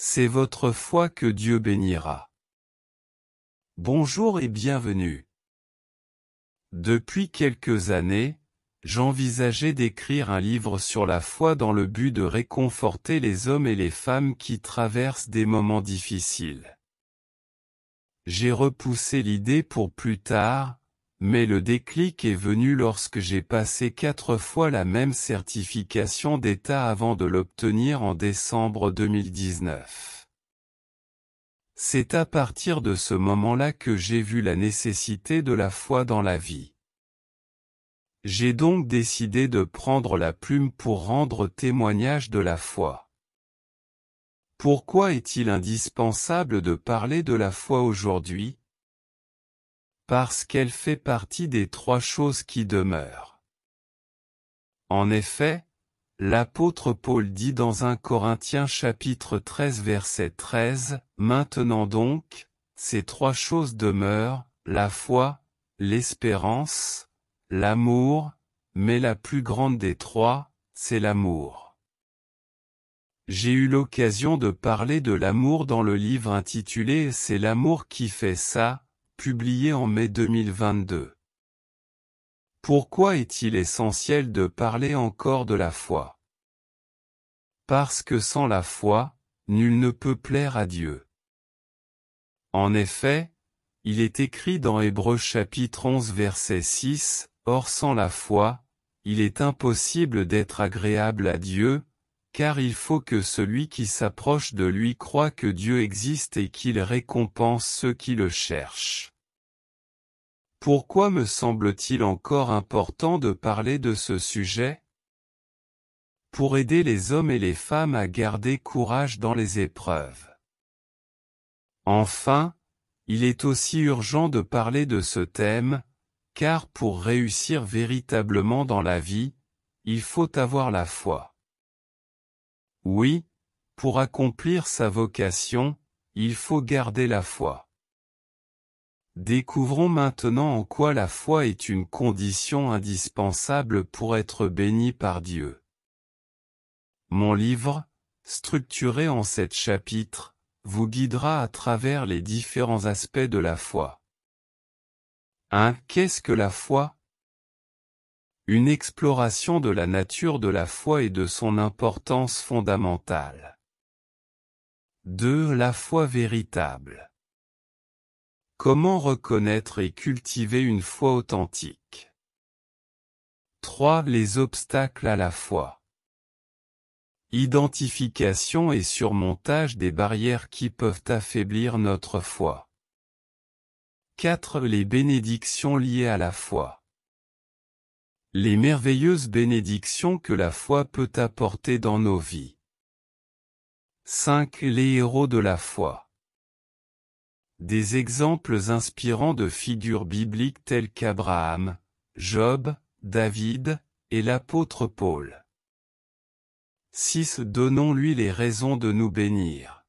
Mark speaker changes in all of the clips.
Speaker 1: c'est votre foi que Dieu bénira. Bonjour et bienvenue. Depuis quelques années, j'envisageais d'écrire un livre sur la foi dans le but de réconforter les hommes et les femmes qui traversent des moments difficiles. J'ai repoussé l'idée pour plus tard, mais le déclic est venu lorsque j'ai passé 4 fois la même certification d'État avant de l'obtenir en décembre 2019. C'est à partir de ce moment-là que j'ai vu la nécessité de la foi dans la vie. J'ai donc décidé de prendre la plume pour rendre témoignage de la foi. Pourquoi est-il indispensable de parler de la foi aujourd'hui? Parce qu'elle fait partie des 3 choses qui demeurent. En effet, l'apôtre Paul dit dans 1 Corinthiens chapitre 13 verset 13, « Maintenant donc, ces 3 choses demeurent, la foi, l'espérance, l'amour, mais la plus grande des 3, c'est l'amour. » J'ai eu l'occasion de parler de l'amour dans le livre intitulé « C'est l'amour qui fait ça », publié en mai 2022. Pourquoi est-il essentiel de parler encore de la foi? Parce que sans la foi, nul ne peut plaire à Dieu. En effet, il est écrit dans Hébreux chapitre 11 verset 6, « Or sans la foi, il est impossible d'être agréable à Dieu, car il faut que celui qui s'approche de lui croie que Dieu existe et qu'il récompense ceux qui le cherchent. » Pourquoi me semble-t-il encore important de parler de ce sujet? Pour aider les hommes et les femmes à garder courage dans les épreuves. Enfin, il est aussi urgent de parler de ce thème, car pour réussir véritablement dans la vie, il faut avoir la foi. Oui, pour accomplir sa vocation, il faut garder la foi. Découvrons maintenant en quoi la foi est une condition indispensable pour être béni par Dieu. Mon livre, structuré en 7 chapitres, vous guidera à travers les différents aspects de la foi. 1. Qu'est-ce que la foi? Une exploration de la nature de la foi et de son importance fondamentale. 2. La foi véritable. Comment reconnaître et cultiver une foi authentique? 3. Les obstacles à la foi. Identification et surmontage des barrières qui peuvent affaiblir notre foi. 4. Les bénédictions liées à la foi. Les merveilleuses bénédictions que la foi peut apporter dans nos vies. 5. Les héros de la foi. Des exemples inspirants de figures bibliques telles qu'Abraham, Job, David, et l'apôtre Paul. 6. Donnons-lui les raisons de nous bénir.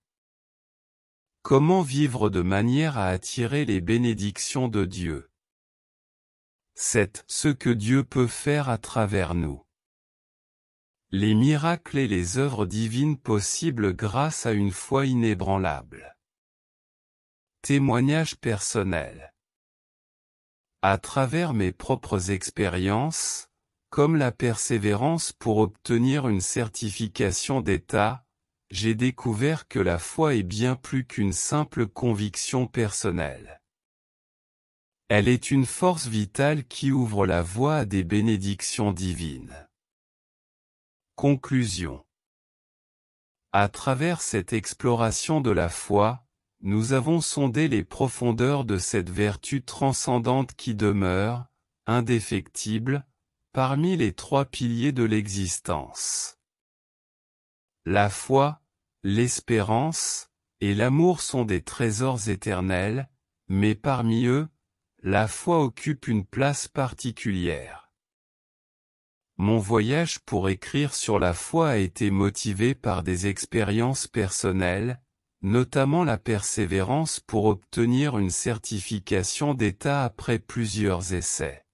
Speaker 1: Comment vivre de manière à attirer les bénédictions de Dieu? 7. Ce que Dieu peut faire à travers nous. Les miracles et les œuvres divines possibles grâce à une foi inébranlable. Témoignage personnel. À travers mes propres expériences, comme la persévérance pour obtenir une certification d'État, j'ai découvert que la foi est bien plus qu'une simple conviction personnelle. Elle est une force vitale qui ouvre la voie à des bénédictions divines. Conclusion. À travers cette exploration de la foi, nous avons sondé les profondeurs de cette vertu transcendante qui demeure, indéfectible, parmi les 3 piliers de l'existence. La foi, l'espérance, et l'amour sont des trésors éternels, mais parmi eux, la foi occupe une place particulière. Mon voyage pour écrire sur la foi a été motivé par des expériences personnelles, notamment la persévérance pour obtenir une certification d'État après plusieurs essais.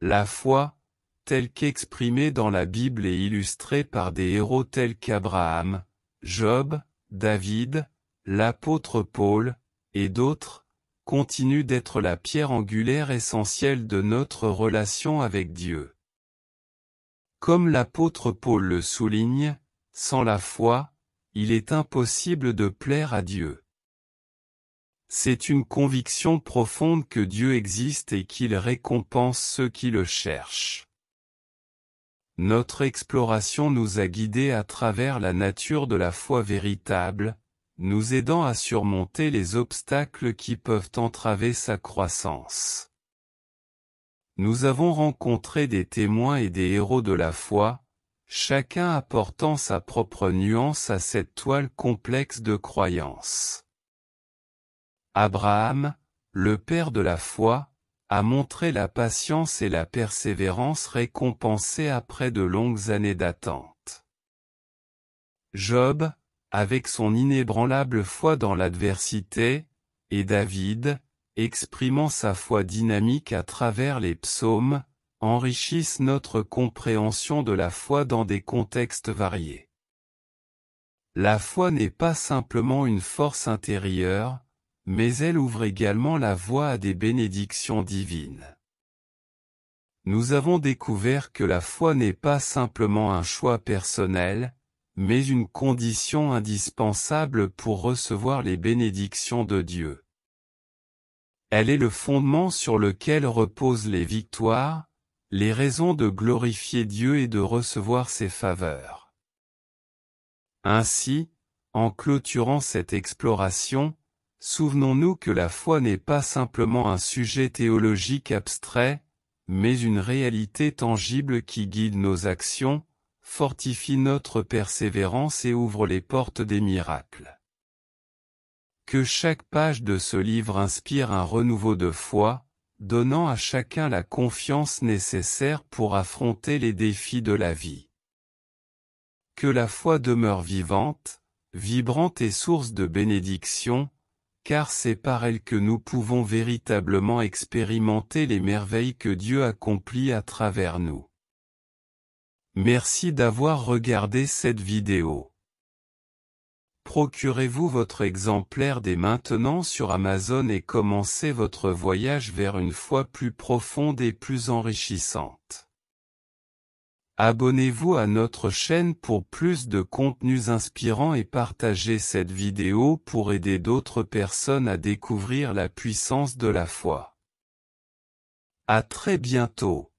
Speaker 1: La foi, telle qu'exprimée dans la Bible et illustrée par des héros tels qu'Abraham, Job, David, l'apôtre Paul, et d'autres, continuent d'être la pierre angulaire essentielle de notre relation avec Dieu. Comme l'apôtre Paul le souligne, sans la foi, il est impossible de plaire à Dieu. C'est une conviction profonde que Dieu existe et qu'il récompense ceux qui le cherchent. Notre exploration nous a guidés à travers la nature de la foi véritable, nous aidant à surmonter les obstacles qui peuvent entraver sa croissance. Nous avons rencontré des témoins et des héros de la foi, chacun apportant sa propre nuance à cette toile complexe de croyances. Abraham, le père de la foi, a montré la patience et la persévérance récompensées après de longues années d'attente. Job, avec son inébranlable foi dans l'adversité, et David, exprimant sa foi dynamique à travers les psaumes, enrichissent notre compréhension de la foi dans des contextes variés. La foi n'est pas simplement une force intérieure, mais elle ouvre également la voie à des bénédictions divines. Nous avons découvert que la foi n'est pas simplement un choix personnel, mais une condition indispensable pour recevoir les bénédictions de Dieu. Elle est le fondement sur lequel reposent les victoires, les raisons de glorifier Dieu et de recevoir ses faveurs. Ainsi, en clôturant cette exploration, souvenons-nous que la foi n'est pas simplement un sujet théologique abstrait, mais une réalité tangible qui guide nos actions, fortifie notre persévérance et ouvre les portes des miracles. Que chaque page de ce livre inspire un renouveau de foi, donnant à chacun la confiance nécessaire pour affronter les défis de la vie. Que la foi demeure vivante, vibrante et source de bénédiction, car c'est par elle que nous pouvons véritablement expérimenter les merveilles que Dieu accomplit à travers nous. Merci d'avoir regardé cette vidéo. Procurez-vous votre exemplaire dès maintenant sur Amazon et commencez votre voyage vers une foi plus profonde et plus enrichissante. Abonnez-vous à notre chaîne pour plus de contenus inspirants et partagez cette vidéo pour aider d'autres personnes à découvrir la puissance de la foi. À très bientôt.